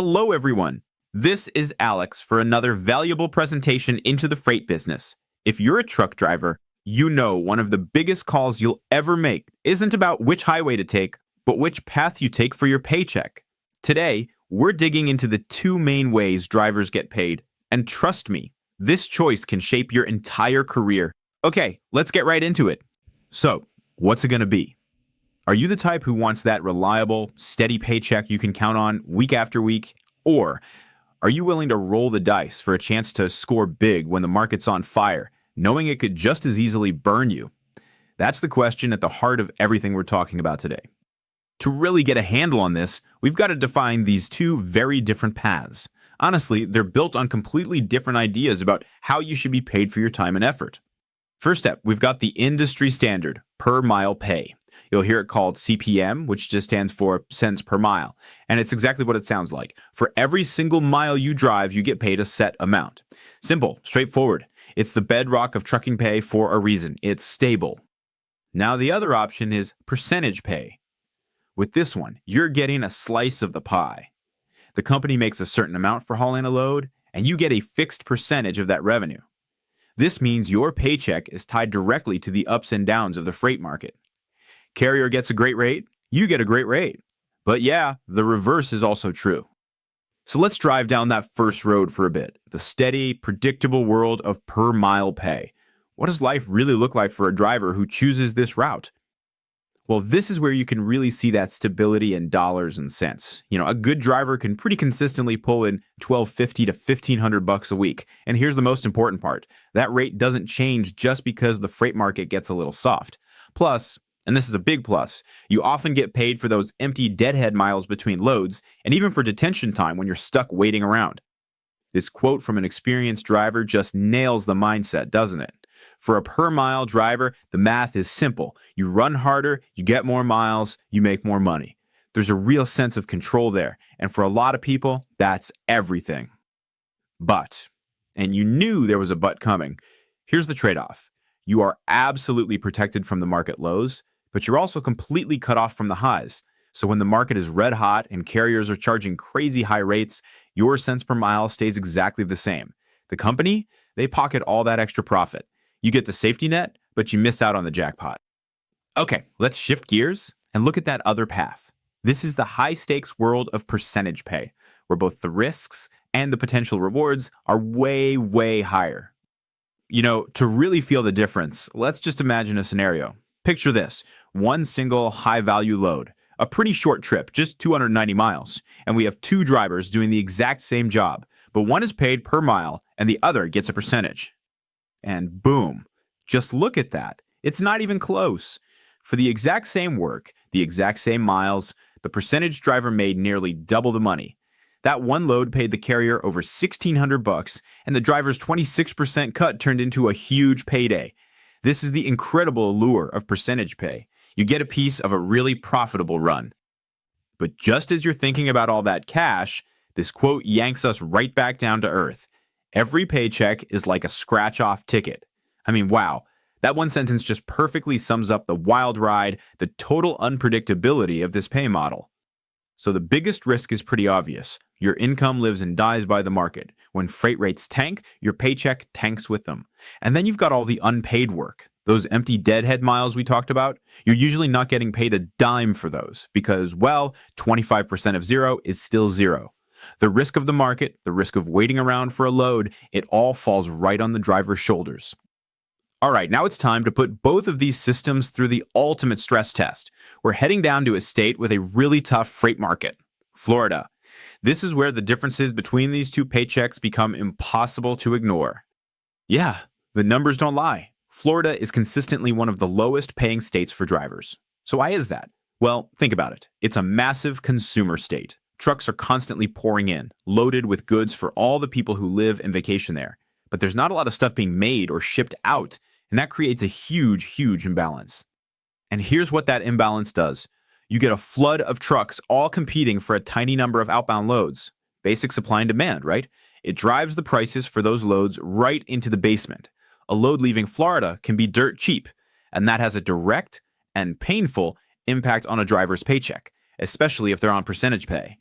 Hello, everyone. This is Alex for another valuable presentation into the freight business. If you're a truck driver, you know one of the biggest calls you'll ever make isn't about which highway to take, but which path you take for your paycheck. Today, we're digging into the two main ways drivers get paid, and trust me, this choice can shape your entire career. Okay, let's get right into it. So, what's it going to be? Are you the type who wants that reliable, steady paycheck you can count on week after week? Or are you willing to roll the dice for a chance to score big when the market's on fire, knowing it could just as easily burn you? That's the question at the heart of everything we're talking about today. To really get a handle on this, we've got to define these two very different paths. Honestly, they're built on completely different ideas about how you should be paid for your time and effort. First step, we've got the industry standard, per mile pay. You'll hear it called CPM, which just stands for cents per mile. And it's exactly what it sounds like. For every single mile you drive, you get paid a set amount. Simple, straightforward. It's the bedrock of trucking pay for a reason. It's stable. Now the other option is percentage pay. With this one, you're getting a slice of the pie. The company makes a certain amount for hauling a load, and you get a fixed percentage of that revenue. This means your paycheck is tied directly to the ups and downs of the freight market. Carrier gets a great rate, you get a great rate. But yeah, the reverse is also true. So let's drive down that first road for a bit, the steady, predictable world of per mile pay. What does life really look like for a driver who chooses this route? Well, this is where you can really see that stability in dollars and cents. A good driver can pretty consistently pull in $1,250 to $1,500 a week. And here's the most important part. That rate doesn't change just because the freight market gets a little soft. Plus, and this is a big plus, you often get paid for those empty deadhead miles between loads, and even for detention time when you're stuck waiting around. This quote from an experienced driver just nails the mindset, doesn't it? For a per mile driver, the math is simple. You run harder, you get more miles, you make more money. There's a real sense of control there, and for a lot of people, that's everything. But, and you knew there was a but coming, here's the trade-off. You are absolutely protected from the market lows, but you're also completely cut off from the highs. So when the market is red hot and carriers are charging crazy high rates, your cents per mile stays exactly the same. The company, they pocket all that extra profit. You get the safety net, but you miss out on the jackpot. Okay, let's shift gears and look at that other path. This is the high-stakes world of percentage pay, where both the risks and the potential rewards are way, way higher. To really feel the difference, let's just imagine a scenario. Picture this, one single high-value load, a pretty short trip, just 290 miles, and we have two drivers doing the exact same job, but one is paid per mile and the other gets a percentage. And boom, just look at that. It's not even close. For the exact same work, the exact same miles, the percentage driver made nearly double the money. That one load paid the carrier over $1,600, and the driver's 26% cut turned into a huge payday. This is the incredible allure of percentage pay. You get a piece of a really profitable run. But just as you're thinking about all that cash, this quote yanks us right back down to earth. Every paycheck is like a scratch-off ticket. I mean, wow. That one sentence just perfectly sums up the wild ride, the total unpredictability of this pay model. So the biggest risk is pretty obvious. Your income lives and dies by the market. When freight rates tank, your paycheck tanks with them. And then you've got all the unpaid work. Those empty deadhead miles we talked about, you're usually not getting paid a dime for those because, 25% of zero is still zero. The risk of the market, the risk of waiting around for a load, it all falls right on the driver's shoulders. All right, now it's time to put both of these systems through the ultimate stress test. We're heading down to a state with a really tough freight market, Florida. This is where the differences between these two paychecks become impossible to ignore. Yeah, the numbers don't lie. Florida is consistently one of the lowest paying states for drivers. So why is that? Well, think about it. It's a massive consumer state. Trucks are constantly pouring in, loaded with goods for all the people who live and vacation there. But there's not a lot of stuff being made or shipped out, and that creates a huge, huge imbalance. And here's what that imbalance does. You get a flood of trucks all competing for a tiny number of outbound loads. Basic supply and demand, right? It drives the prices for those loads right into the basement. A load leaving Florida can be dirt cheap, and that has a direct and painful impact on a driver's paycheck, especially if they're on percentage pay.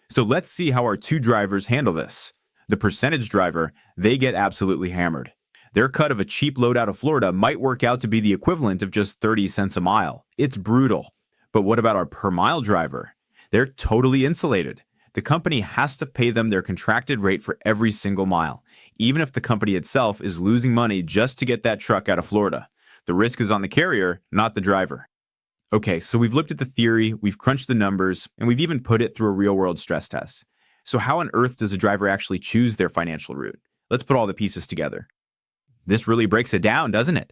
So let's see how our two drivers handle this. The percentage driver, they get absolutely hammered. Their cut of a cheap load out of Florida might work out to be the equivalent of just 30 cents a mile. It's brutal. But what about our per mile driver? They're totally insulated. The company has to pay them their contracted rate for every single mile, even if the company itself is losing money just to get that truck out of Florida. The risk is on the carrier, not the driver. Okay, so we've looked at the theory, we've crunched the numbers, and we've even put it through a real-world stress test. So how on earth does a driver actually choose their financial route? Let's put all the pieces together. This really breaks it down, doesn't it?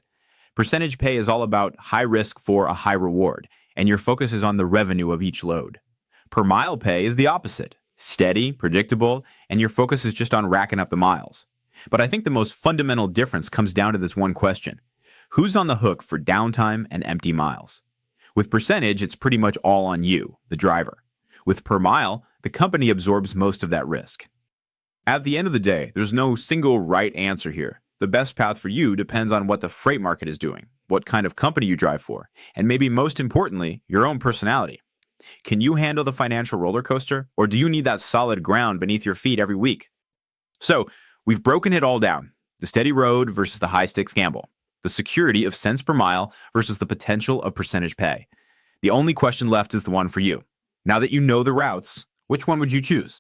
Percentage pay is all about high risk for a high reward, and your focus is on the revenue of each load. Per mile pay is the opposite. Steady, predictable, and your focus is just on racking up the miles. But I think the most fundamental difference comes down to this one question. Who's on the hook for downtime and empty miles? With percentage, it's pretty much all on you, the driver. With per mile, the company absorbs most of that risk. At the end of the day, there's no single right answer here. The best path for you depends on what the freight market is doing, what kind of company you drive for, and maybe most importantly, your own personality. Can you handle the financial roller coaster, or do you need that solid ground beneath your feet every week? So, we've broken it all down. The steady road versus the high-stakes gamble. The security of cents per mile versus the potential of percentage pay. The only question left is the one for you. Now that you know the routes, which one would you choose?